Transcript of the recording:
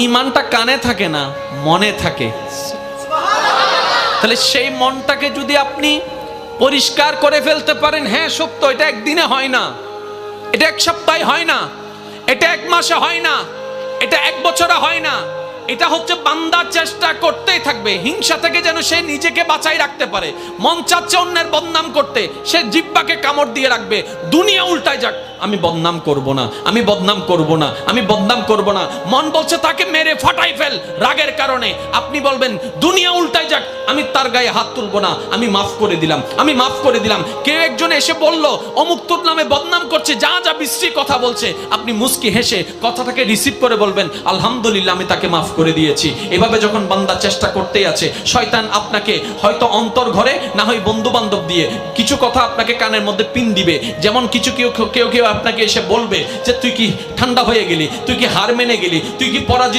ঈমানটা কানে থাকে না, মনে থাকে। তাহলে সেই মনটাকে যদি আপনি পরিষ্কার করে ফেলতে পারেন, হ্যাঁ সত্য, এটা একদিনে হয় না, এটা এক সপ্তাহে হয় না, এটা এক মাসে হয় না, এটা এক বছরে হয় না, এটা হচ্ছে বান্দা চেষ্টা করতেই থাকবে হিংসা থেকে যেন সে নিজেকে বাঁচাই রাখতে পারে। মন চাচ্ছে অন্যের বদনাম করতে, সে জিহ্বাকে কামড় দিয়ে রাখবে, দুনিয়া উল্টায় যাক, আমি বদনাম করব না, আমি বদনাম করব না, আমি বদনাম করব না। মন বলছে তাকে মেরে ফাটাই ফেল রাগের কারণে, আপনি বলবেন দুনিয়া উল্টায় যাক, আমি তার গায়ে হাত তুলব না, আমি মাফ করে দিলাম, আমি মাফ করে দিলাম। কেউ একজন এসে বলল অমুক তোর নামে বদনাম করছে, যা যা বিশ্রী কথা বলছে, আপনি মুস্কি হেসে কথাটাকে রিসিভ করে বলবেন আলহামদুলিল্লাহ, আমি তাকে মাফ করে দিয়েছি। এভাবে যখন বান্দা চেষ্টা করতেই আছে, শয়তান আপনাকে হয়তো অন্তর ঘরে, না হয় বন্ধু বান্ধব দিয়ে কিছু কথা আপনাকে কানের মধ্যে পিন দিবে। যেমন কিছু কেউ আপনাকে এসে বলবে যে তুই কি ঠান্ডা হয়ে গেলি, তুই কি হার মেনে গেলি, তুই কি পরাজিত